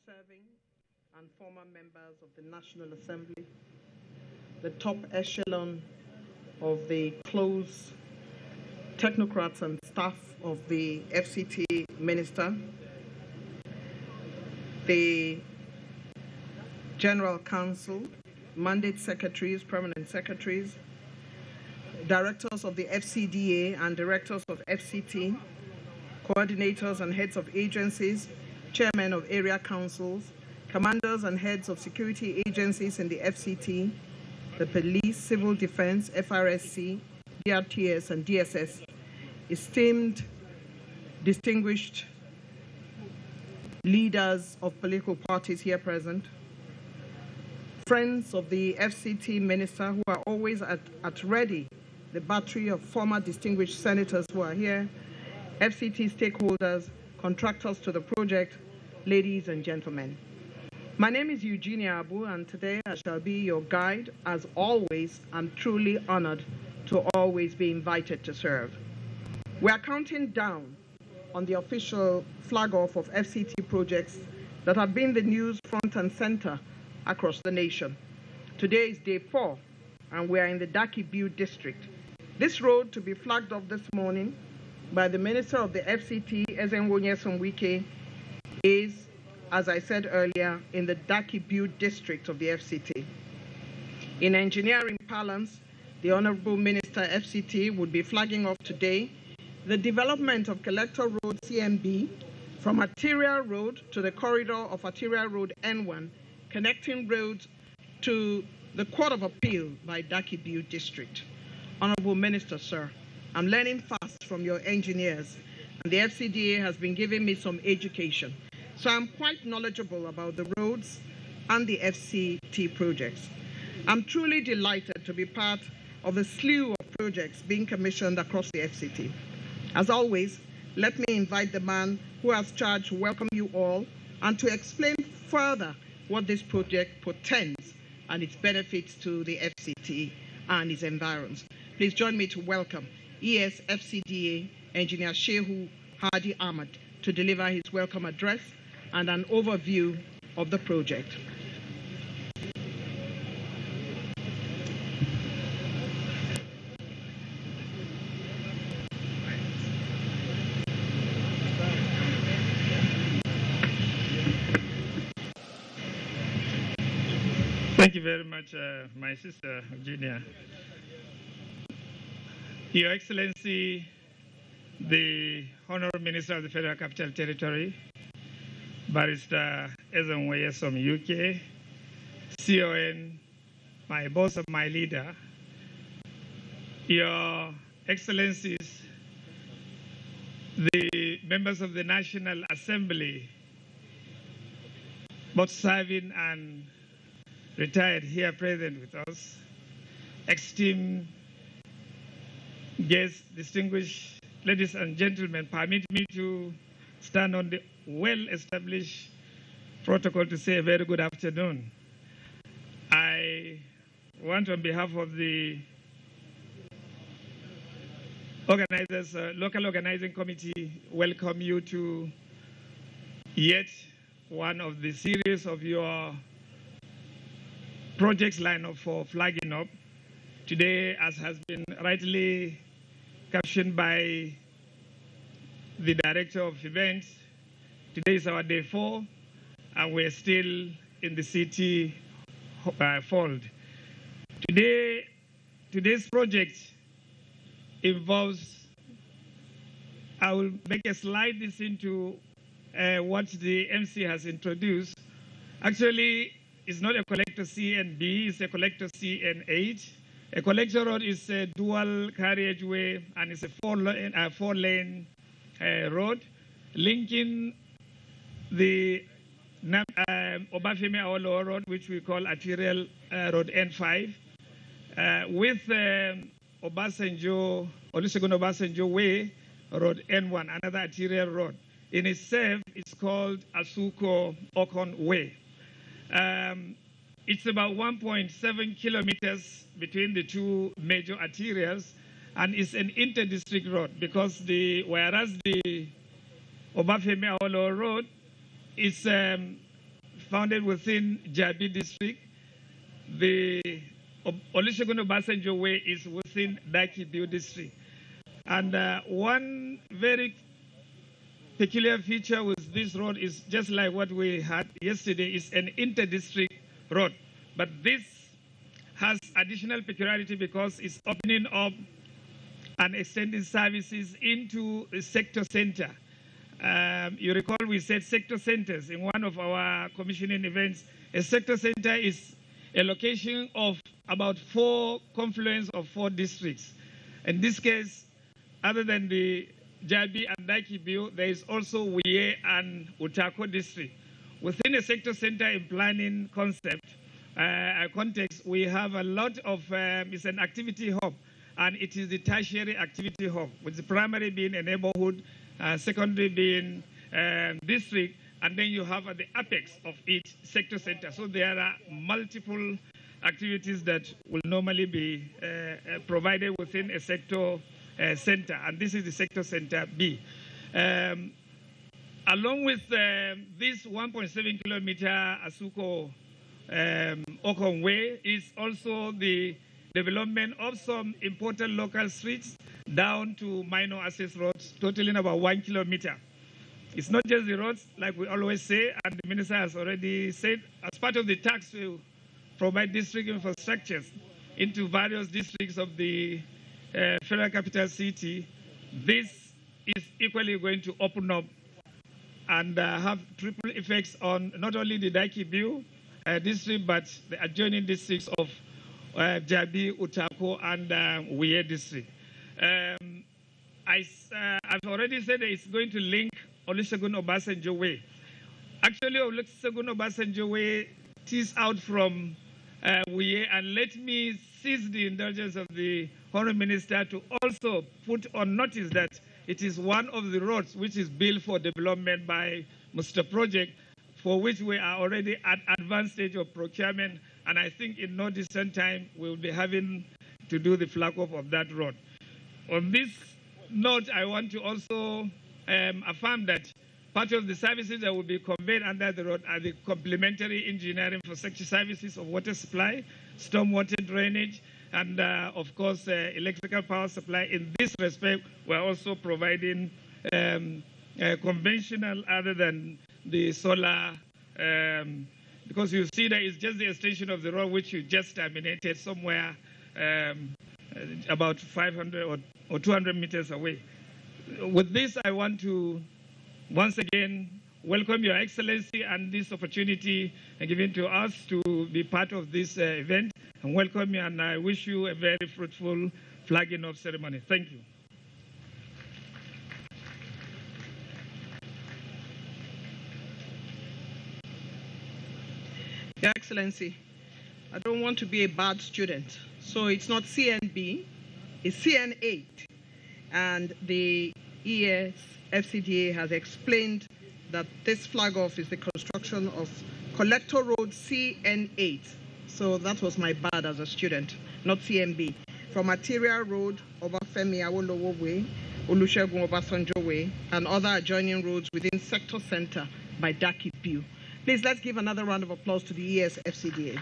serving and former members of the National Assembly, the top echelon of the close technocrats and staff of the FCT Minister, the General Counsel, mandate secretaries, permanent secretaries, directors of the FCDA and directors of FCT, coordinators and heads of agencies, chairmen of area councils, commanders and heads of security agencies in the FCT, the police, civil defense, FRSC, DRTS, and DSS, esteemed, distinguished leaders of political parties here present, friends of the FCT Minister who are always at ready, the battery of former distinguished senators who are here, FCT stakeholders, contractors to the project, ladies and gentlemen. My name is Eugenia Abu, and today I shall be your guide. As always, I'm truly honored to always be invited to serve. We are counting down on the official flag-off of FCT projects that have been the news front and center across the nation. Today is day 4, and we are in the Daki-Biu district. This road to be flagged off this morning by the Minister of the FCT, Ezenwo Nyesom Wike, is, as I said earlier, in the Daki-Biu district of the FCT. In engineering parlance, the Honorable Minister FCT would be flagging off today the development of Collector Road CMB from Arterial Road to the corridor of Arterial Road N1, connecting roads to the Court of Appeal by Daki-Biu district. Honorable Minister, sir, I'm learning fast from your engineers, and the FCDA has been giving me some education. So I'm quite knowledgeable about the roads and the FCT projects. I'm truly delighted to be part of the slew of projects being commissioned across the FCT. As always, let me invite the man who has charge to welcome you all and to explain further what this project portends and its benefits to the FCT and its environs. Please join me to welcome ES FCDA Engineer Shehu Hadi Ahmad to deliver his welcome address and an overview of the project. Thank you very much, my sister, Eugenia. Your Excellency, the Honorable Minister of the Federal Capital Territory, Barrister Ezenwo Nyesom UK, CON, my boss and my leader, Your Excellencies, the members of the National Assembly, both serving and retired here present with us, esteemed guests, distinguished ladies and gentlemen, permit me to stand on the well-established protocol to say a very good afternoon. I want on behalf of the organizers, local organizing committee, welcome you to yet one of the series of your projects lineup for flagging up. Today, as has been rightly captioned by the Director of Events, today is our day 4, and we're still in the city fold. Today's project involves, I will make a slide this into what the MC has introduced. Actually, it's not a collector CNB, it's a collector CN8. A collector road is a dual carriageway, and it's a four-lane road linking the Obafemi Awolowo Road, which we call Arterial Road N5, with Olusegun Obasanjo Way, Road N1, another arterial road. In itself, it's called Asuko Okon Way. It's about 1.7 kilometers between the two major arterials, and it's an inter-district road because whereas the Obafemi Awolowo Road is founded within Jabi district. The Olusegun Obasanjo Way is within Daki-Biu district. And one very peculiar feature with this road is just like what we had yesterday, is an inter-district road. But this has additional peculiarity because it's opening up and extending services into a sector center. You recall we said sector centers in one of our commissioning events. A sector center is a location of about 4 confluence of 4 districts. In this case, other than the Jabi and Daki-Biu, there is also Wuye and Utako district. Within a sector center in planning concept, context, we have a lot of, it's an activity hub, and it is the tertiary activity hub, with the primary being a neighborhood, secondary being district, and then you have at the apex of each sector center. So there are multiple activities that will normally be provided within a sector center, and this is the sector center B. Along with this 1.7 kilometer Asuko Okon Way is also the development of some important local streets down to minor access roads, totaling about 1 kilometer. It's not just the roads, like we always say, and the minister has already said, as part of the tax to provide district infrastructures into various districts of the Federal Capital City, this is equally going to open up and have triple effects on not only the Daki-Biu district, but the adjoining districts of Jabi, Utako, and Wuye district. I've already said that it's going to link Olusegun Obasanjo Way. Actually, Olusegun Obasanjo Way tees out from Wuye, and let me seize the indulgence of the Honourable Minister to also put on notice that it is one of the roads which is built for development by Mr. Project, for which we are already at advanced stage of procurement, and I think in no distant time we'll be having to do the flag off of that road. On this note, I want to also affirm that part of the services that will be conveyed under the road are the complementary engineering infrastructure services of water supply, stormwater drainage, and of course, electrical power supply. In this respect, we're also providing conventional other than the solar, because you see that it's just the extension of the road which you just terminated somewhere about 500 or 200 meters away. With this, I want to once again welcome Your Excellency and this opportunity given to us to be part of this event, and welcome you, and I wish you a very fruitful flagging off ceremony. Thank you. Your Excellency, I don't want to be a bad student, so it's not CNB, it's CN8, and the ES FCDA has explained that this flag off is the construction of Collector Road CN8. So that was my bad as a student, not CNB. From Material Road, Obafemi Awolowo Way, Olusegun Obasanjo Way, and other adjoining roads within Sector Center by Daki-Biu. Please, let's give another round of applause to the ES FCDA.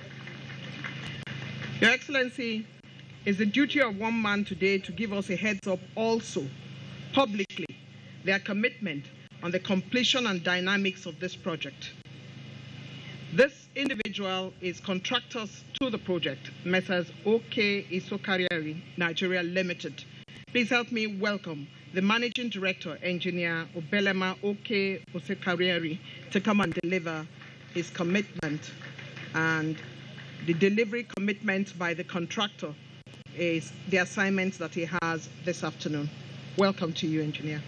Your Excellency, it's the duty of one man today to give us a heads up also, publicly, their commitment on the completion and dynamics of this project. This individual is contractors to the project, Messrs. OK Isokariari, Nigeria Limited. Please help me welcome the Managing Director, Engineer Obelema OK Isokariari, to come and deliver his commitment. And the delivery commitment by the contractor is the assignments that he has this afternoon. Welcome to you, Engineer.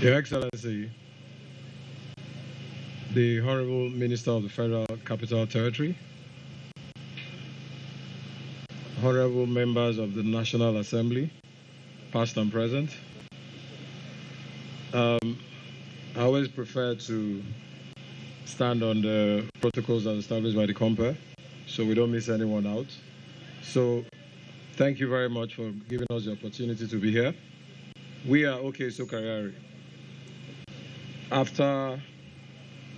Your Excellency, the Honorable Minister of the Federal Capital Territory, Honorable members of the National Assembly, past and present, I always prefer to stand on the protocols as established by the Compare, so we don't miss anyone out. So thank you very much for giving us the opportunity to be here. We are OK Sokariari. After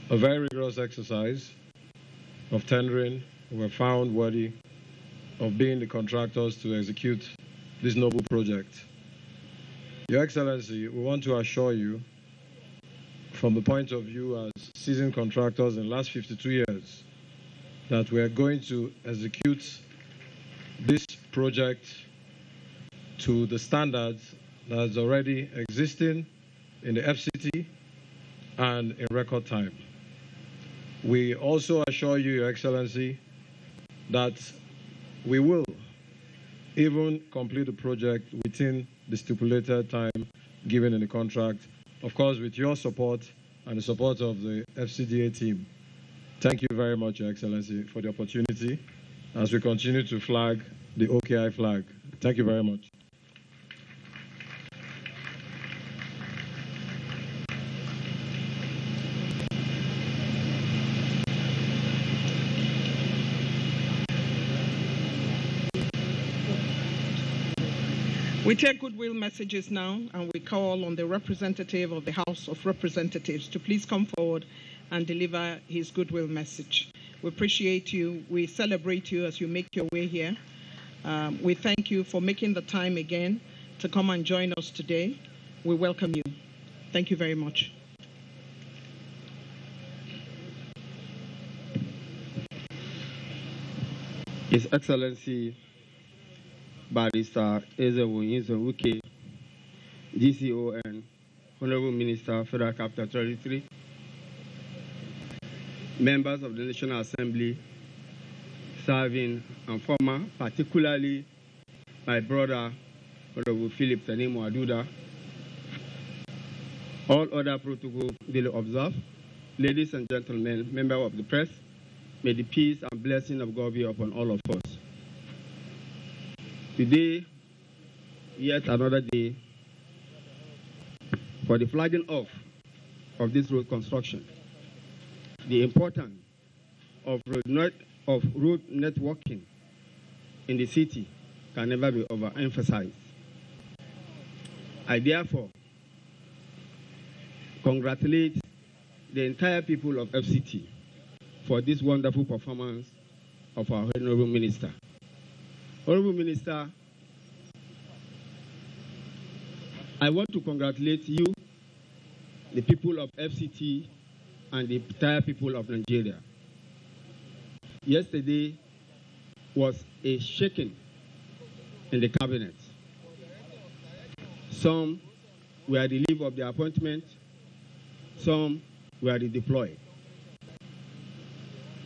a very rigorous exercise of tendering, we were found worthy of being the contractors to execute this noble project. Your Excellency, we want to assure you, from the point of view as seasoned contractors in the last 52 years, that we are going to execute this project to the standards that is already existing in the FCT and in record time. We also assure you, Your Excellency, that we will even complete the project within the stipulated time given in the contract, of course, with your support and the support of the FCDA team. Thank you very much, Your Excellency, for the opportunity as we continue to flag the OKI flag. Thank you very much. We take goodwill messages now, and we call on the representative of the House of Representatives to please come forward and deliver his goodwill message. We appreciate you. We celebrate you as you make your way here. We thank you for making the time again to come and join us today. We welcome you. Thank you very much. His Excellency Barrister Ezewunyinzo-Wike, GCON, Honorable Minister, Federal Capital Territory, members of the National Assembly, serving and former, particularly my brother, Honorable Philip Tanimo Aduda, all other protocols duly observed, ladies and gentlemen, members of the press, may the peace and blessing of God be upon all of us. Today, yet another day for the flagging off of this road construction. The importance of road networking in the city can never be overemphasized. I therefore congratulate the entire people of FCT for this wonderful performance of our Honorable Minister. Honorable Minister, I want to congratulate you, the people of FCT, and the entire people of Nigeria. Yesterday was a shaking in the cabinet. Some were relieved of their appointment, some were redeployed.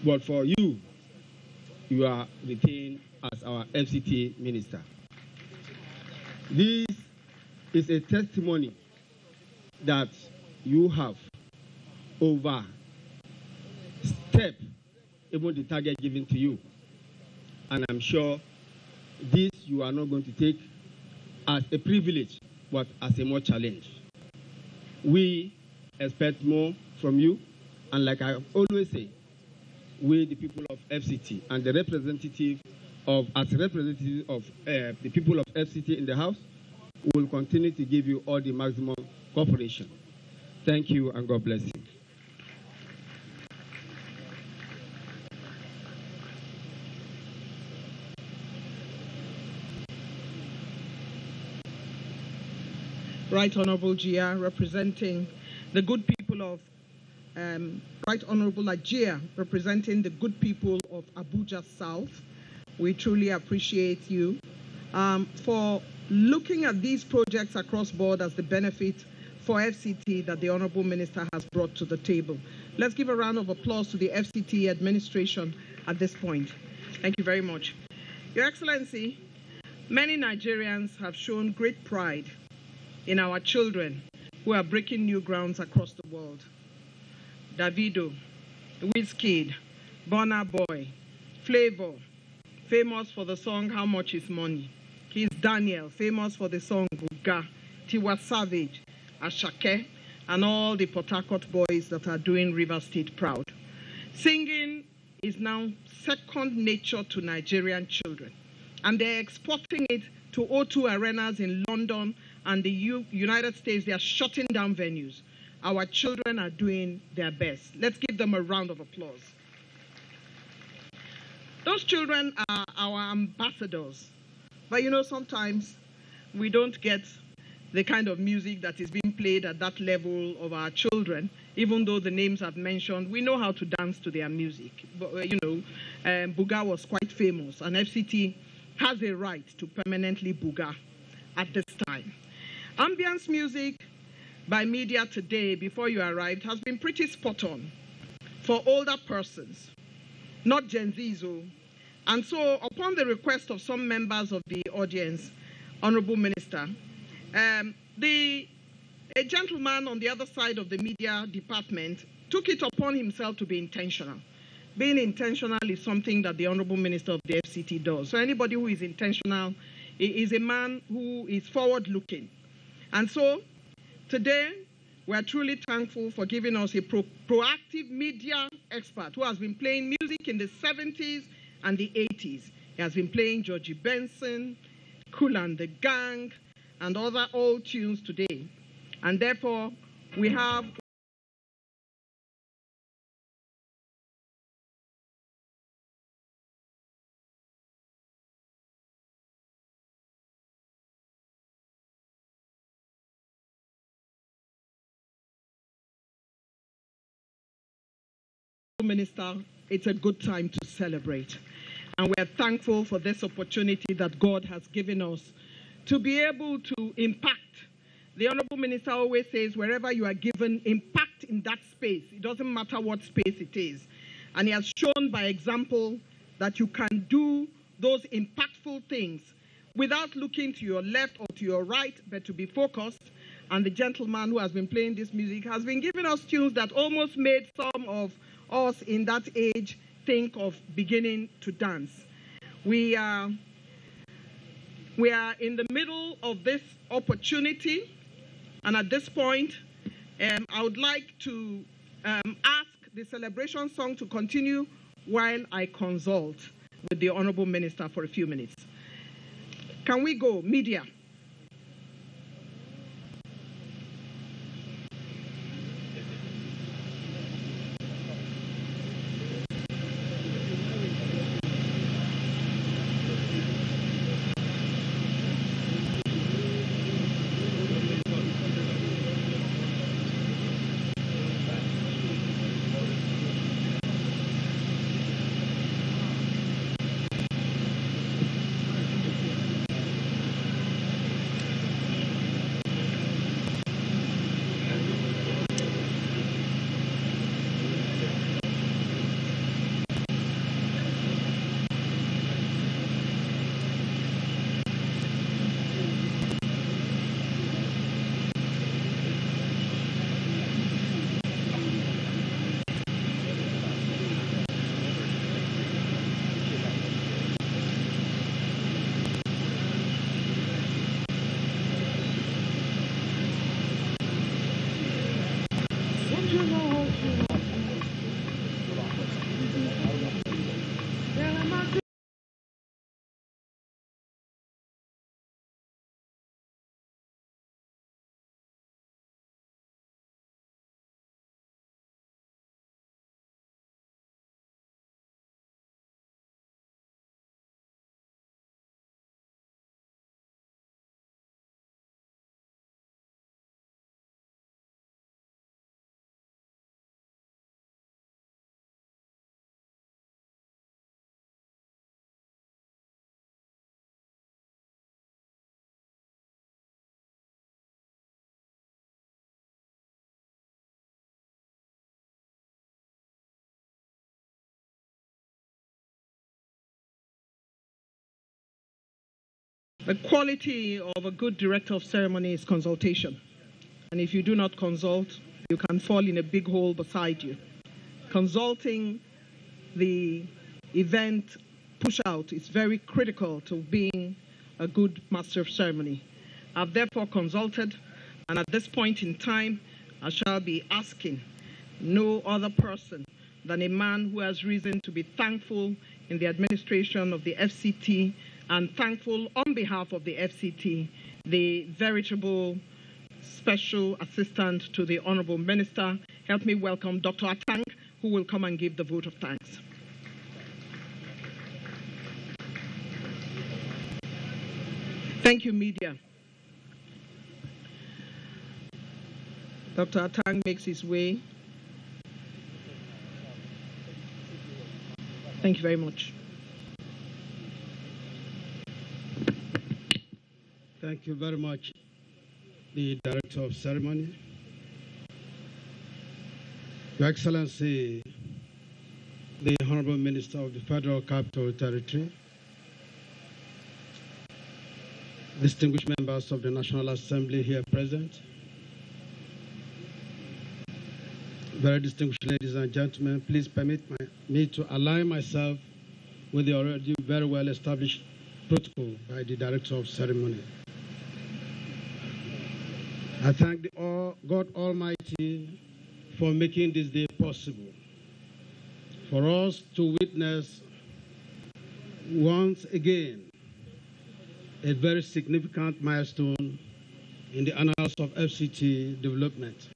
But for you, you are retained as our FCT minister. This is a testimony that you have overstepped even the target given to you. And I'm sure this you are not going to take as a privilege, but as a more challenge. We expect more from you, and like I always say, we, the people of FCT, and the representative of, as representative of the people of FCT in the House, we will continue to give you all the maximum cooperation. Thank you, and God bless you. Right Honorable Gia, representing the good people of Right Honorable Ajia, representing the good people of Abuja South. We truly appreciate you for looking at these projects across board as the benefit for FCT that the Honorable Minister has brought to the table. Let's give a round of applause to the FCT administration at this point. Thank you very much. Your Excellency, many Nigerians have shown great pride in our children who are breaking new grounds across the world. Davido, Wizkid, Burna Boy, Flavor, famous for the song How Much Is Money. Kiss Daniel, famous for the song Buga, Tiwa Savage, Ashake, and all the Port Harcourt boys that are doing River State proud. Singing is now second nature to Nigerian children, and they're exporting it to O2 arenas in London and the United States, they are shutting down venues. Our children are doing their best. Let's give them a round of applause. Those children are our ambassadors. But you know, sometimes we don't get the kind of music that is being played at that level of our children, even though the names I've mentioned. We know how to dance to their music. But, you know, Buga was quite famous, and FCT has a right to permanently Buga at this time. Ambience music by media today, before you arrived, has been pretty spot on for older persons, not Gen Zs. And so, upon the request of some members of the audience, Honorable Minister, a gentleman on the other side of the media department took it upon himself to be intentional. Being intentional is something that the Honorable Minister of the FCT does. So anybody who is intentional is a man who is forward-looking. And so, today, we are truly thankful for giving us a proactive media expert who has been playing music in the 70s and the 80s. He has been playing Georgie Benson, Kool and the Gang, and other old tunes today. And therefore, we have Minister, it's a good time to celebrate. And we're thankful for this opportunity that God has given us to be able to impact. The Honorable Minister always says, wherever you are given, impact in that space. It doesn't matter what space it is. And he has shown by example that you can do those impactful things without looking to your left or to your right, but to be focused. And the gentleman who has been playing this music has been giving us tunes that almost made some of us in that age think of beginning to dance. We are in the middle of this opportunity, and at this point, I would like to ask the celebration song to continue while I consult with the Honorable Minister for a few minutes. Can we go, media? The quality of a good director of ceremony is consultation. And if you do not consult, you can fall in a big hole beside you. Consulting the event push out is very critical to being a good master of ceremony. I've therefore consulted, and at this point in time, I shall be asking no other person than a man who has reason to be thankful in the administration of the FCT and thankful on behalf of the FCT, the veritable special assistant to the Honorable Minister. Help me welcome Dr. Atang, who will come and give the vote of thanks. Thank you, media. Dr. Atang makes his way. Thank you very much. Thank you very much, the Director of Ceremony. Your Excellency, the Honorable Minister of the Federal Capital Territory, distinguished members of the National Assembly here present, very distinguished ladies and gentlemen, please permit me to align myself with the already very well established protocol by the Director of Ceremony. I thank God Almighty for making this day possible, for us to witness once again a very significant milestone in the annals of FCT development.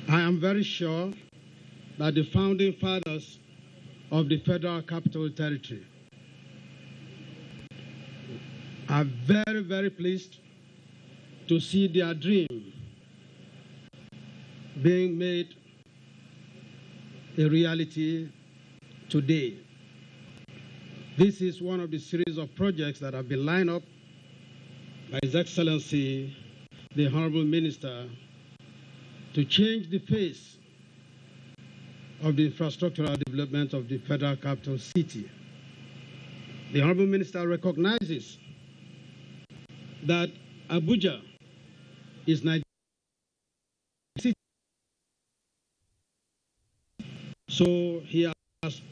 I am very sure that the founding fathers of the Federal Capital Territory are very, very pleased to see their dream being made a reality today. This is one of the series of projects that have been lined up by His Excellency, the Honorable Minister, to change the face of the infrastructural development of the Federal Capital City. The Honorable Minister recognizes that Abuja is Nigerian city. So he has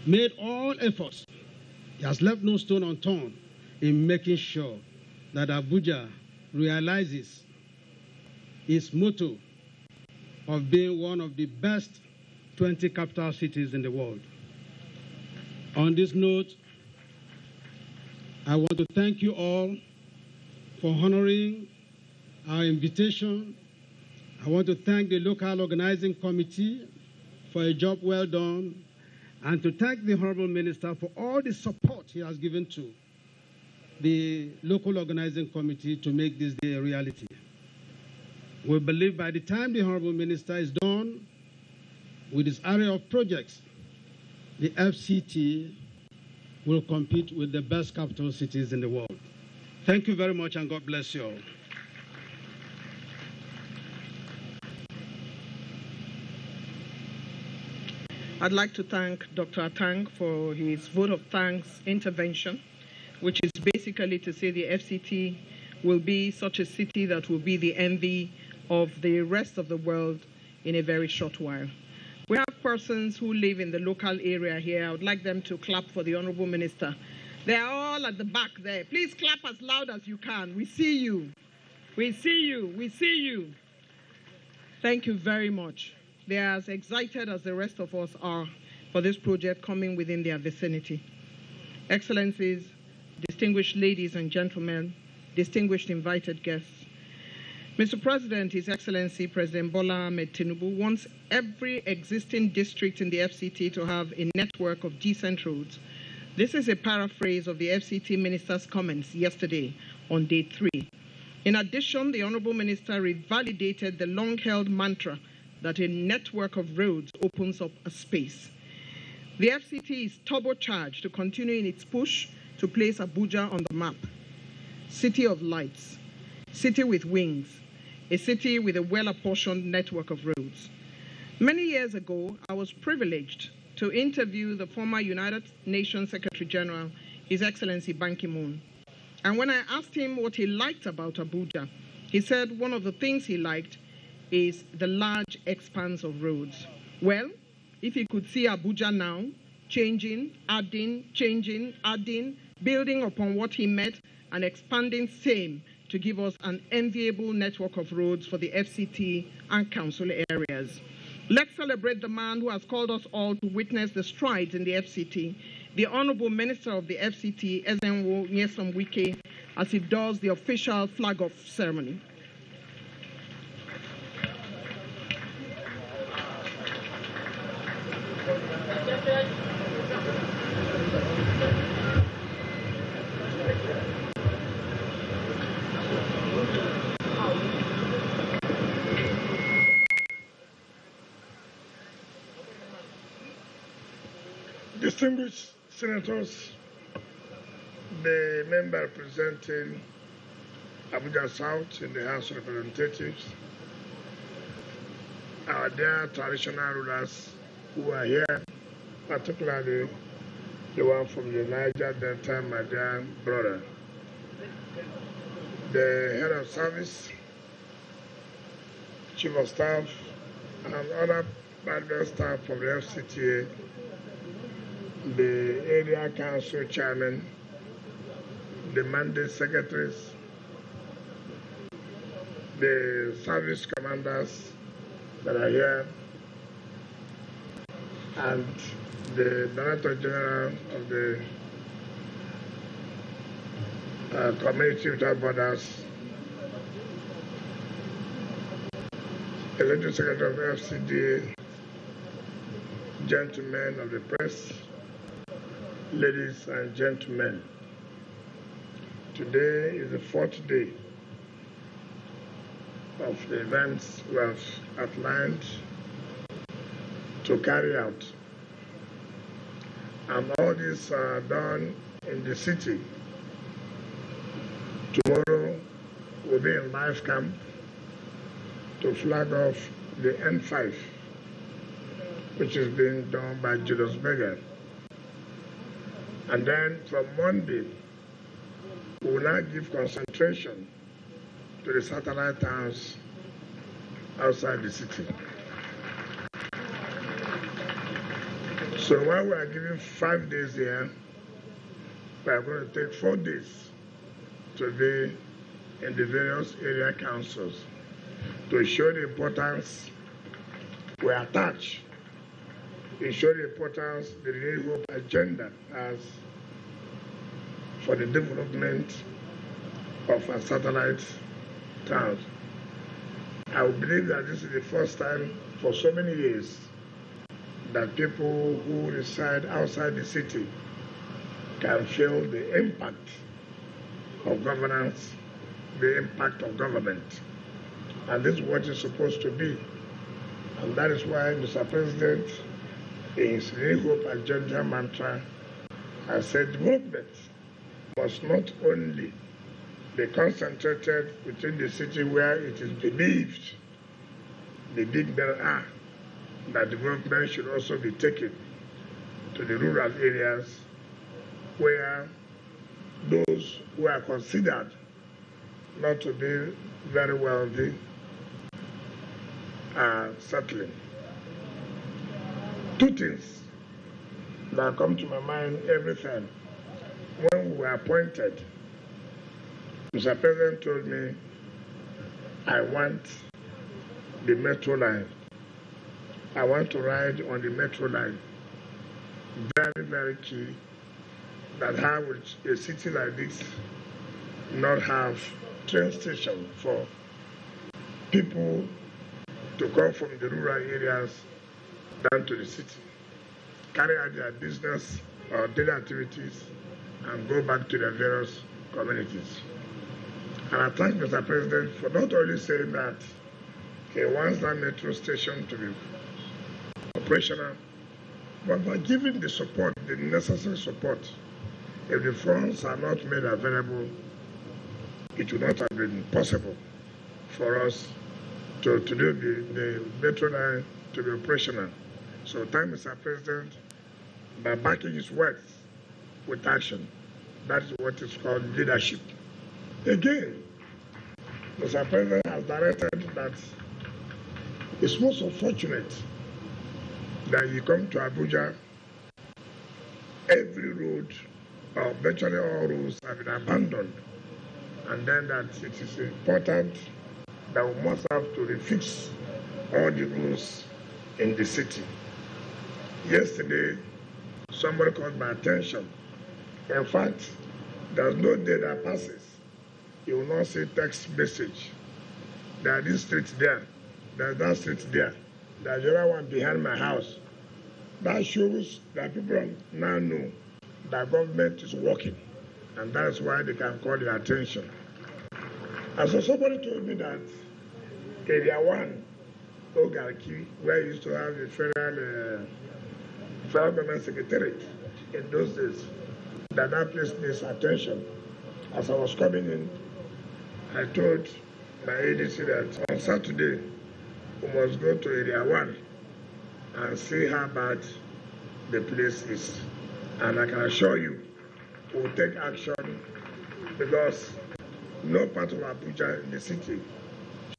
made all efforts. He has left no stone unturned in making sure that Abuja realizes its motto of being one of the best 20 capital cities in the world. On this note, I want to thank you all for honoring our invitation. I want to thank the local organizing committee for a job well done, and to thank the Honorable Minister for all the support he has given to the local organizing committee to make this day a reality. We believe by the time the Honorable Minister is done with this area of projects, the FCT will compete with the best capital cities in the world. Thank you very much, and God bless you all. I'd like to thank Dr. Atang for his vote of thanks intervention, which is basically to say the FCT will be such a city that will be the envy of the rest of the world in a very short while. We have persons who live in the local area here. I would like them to clap for the Honorable Minister. They are all at the back there. Please clap as loud as you can. We see you. We see you. We see you. Thank you very much. They are as excited as the rest of us are for this project coming within their vicinity. Excellencies, distinguished ladies and gentlemen, distinguished invited guests, Mr. President, His Excellency President Bola Ahmed Tinubu wants every existing district in the FCT to have a network of decent roads. This is a paraphrase of the FCT Minister's comments yesterday on day 3. In addition, the Honorable Minister revalidated the long-held mantra that a network of roads opens up a space. The FCT is turbocharged to continue in its push to place Abuja on the map. City of lights, city with wings, a city with a well-apportioned network of roads. Many years ago, I was privileged to interview the former United Nations Secretary General, His Excellency Ban Ki-moon. And when I asked him what he liked about Abuja, he said one of the things he liked is the large expanse of roads. Well, if he could see Abuja now, changing, adding, building upon what he met and expanding same to give us an enviable network of roads for the FCT and council areas. Let's celebrate the man who has called us all to witness the strides in the FCT, the Honorable Minister of the FCT, Ezenwo Nyesom Wike, as he does the official flag-off ceremony. Distinguished Senators, the member representing Abuja South in the House of Representatives, our dear traditional rulers who are here, particularly the one from the Niger Delta, my dear brother, the head of service, chief of staff, and other background staff from the FCTA, the area council chairman, the mandate secretaries, the service commanders that are here, and the Director General of the Community Without Borders, Executive Secretary of FCDA, gentlemen of the press, ladies and gentlemen. Today is the 4th day of the events we have outlined to carry out. And all these are done in the city. Tomorrow we'll be in live camp to flag off the N5, which is being done by Julius Berger. And then from Monday, we will now give concentration to the satellite towns outside the city. So while we are giving 5 days here, we are going to take 4 days to be in the various area councils to show the importance we attach. It shows the importance the Renewed Hope agenda has for the development of our satellite towns. I believe that this is the first time for so many years that people who reside outside the city can feel the impact of governance, the impact of government. And this is what it's supposed to be. And that is why Mr. President, in his Renewed Hope agenda mantra, has said development must not only be concentrated within the city where it is believed the big there are, that development should also be taken to the rural areas where those who are considered not to be very wealthy are settling. 2 things that come to my mind every time. When we were appointed, Mr. President told me, I want the metro line. I want to ride on the metro line. Very, very key that how would a city like this not have train station for people to come from the rural areas down to the city, carry out their business or daily activities, and go back to their various communities. And I thank Mr. President for not only saying that he wants that metro station to be operational, but by giving the support, the necessary support. If the funds are not made available, it would not have been possible for us to do the metro line to be operational. So thank Mr. President by backing his words with action. That is what is called leadership. Again, Mr. President has directed that it's most unfortunate that you come to Abuja, every road, or virtually all roads have been abandoned, and then that it is important that we must have to refix all the roads in the city. Yesterday, somebody caught my attention. In fact, there's no day that passes you will not see text message. There are these streets there, there's that street there, there's the other one behind my house. That shows that people now know that government is working, and that's why they can call their attention. And so somebody told me that Area 1, Ogarki, where I used to have the federal government secretariat in those days, that place needs attention. As I was coming in, I told my ADC that on Saturday we must go to Area 1 and see how bad the place is. And I can assure you, we'll take action, because no part of Abuja in the city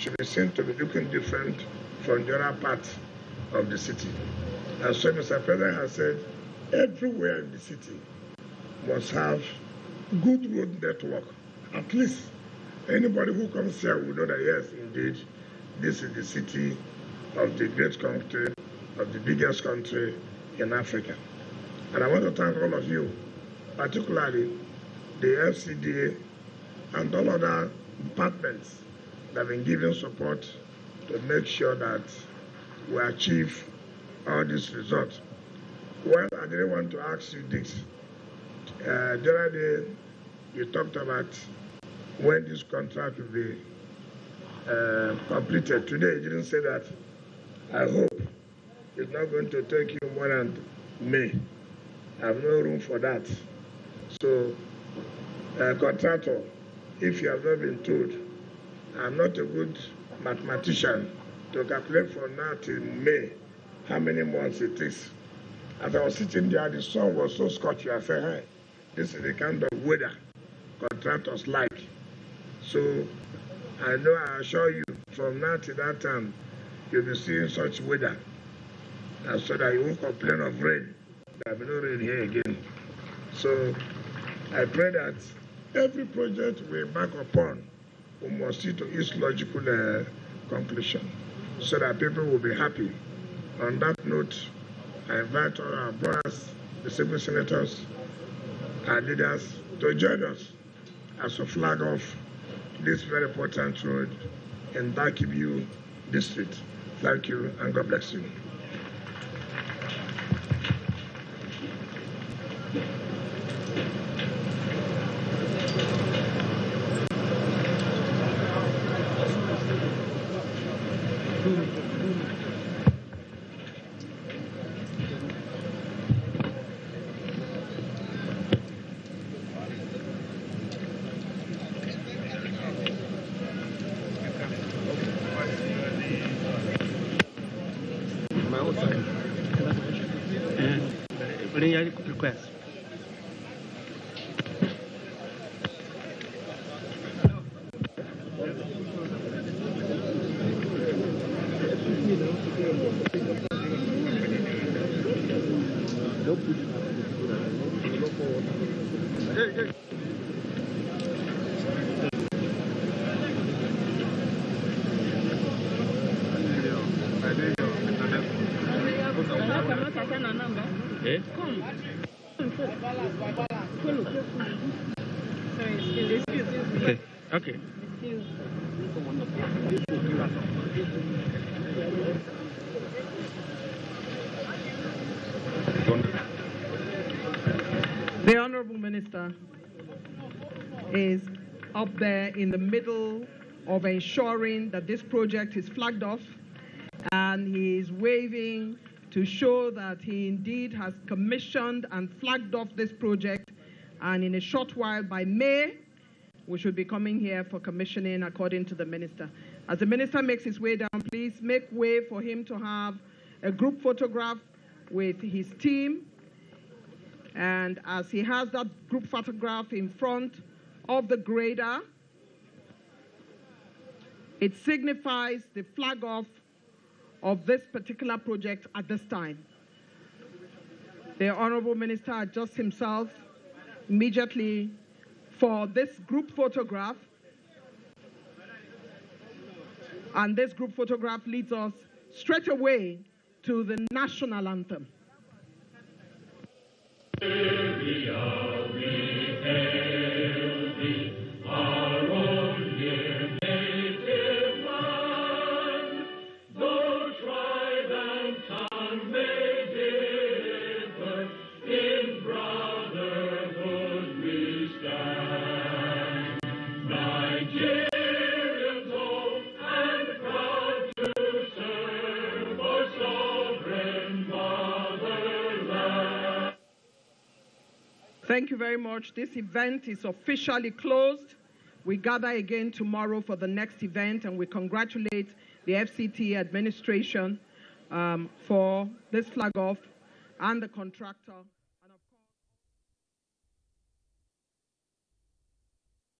should be seen to be looking different from the other part of the city. And so Mr. President has said everywhere in the city must have good road network. At least anybody who comes here will know that yes, indeed, this is the city of the great country, of the biggest country in Africa. And I want to thank all of you, particularly the FCDA and all other departments that have been giving support to make sure that we achieve all these results. Well, I didn't want to ask you this. The other day, you talked about when this contract will be completed. Today, you didn't say that. I hope it's not going to take you more than May. I have no room for that. So, contractor, if you have not been told, I'm not a good mathematician to calculate from now till May how many months it is. As I was sitting there, the sun was so scorching. I said, hey, this is the kind of weather contractors like. So I know, I assure you, from now to that time, you'll be seeing such weather. And so that you won't complain of rain. There will be no rain here again. So I pray that every project we embark upon, we must see to its logical conclusion, so that people will be happy. On that note, I invite all our brothers, the civil senators, our leaders, to join us as a flag off this very important road in Dakibu district. Thank you, and God bless you. Request. Okay. The Honorable Minister is up there in the middle of ensuring that this project is flagged off, and he is waving to show that he indeed has commissioned and flagged off this project, and in a short while, by May, we should be coming here for commissioning according to the minister. As the minister makes his way down, please make way for him to have a group photograph with his team. And as he has that group photograph in front of the grader, it signifies the flag off of this particular project at this time. The Honorable Minister adjusts himself immediately for this group photograph, and this group photograph leads us straight away to the national anthem. Thank you very much. This event is officially closed. We gather again tomorrow for the next event, and we congratulate the FCT administration for this flag off and the contractor.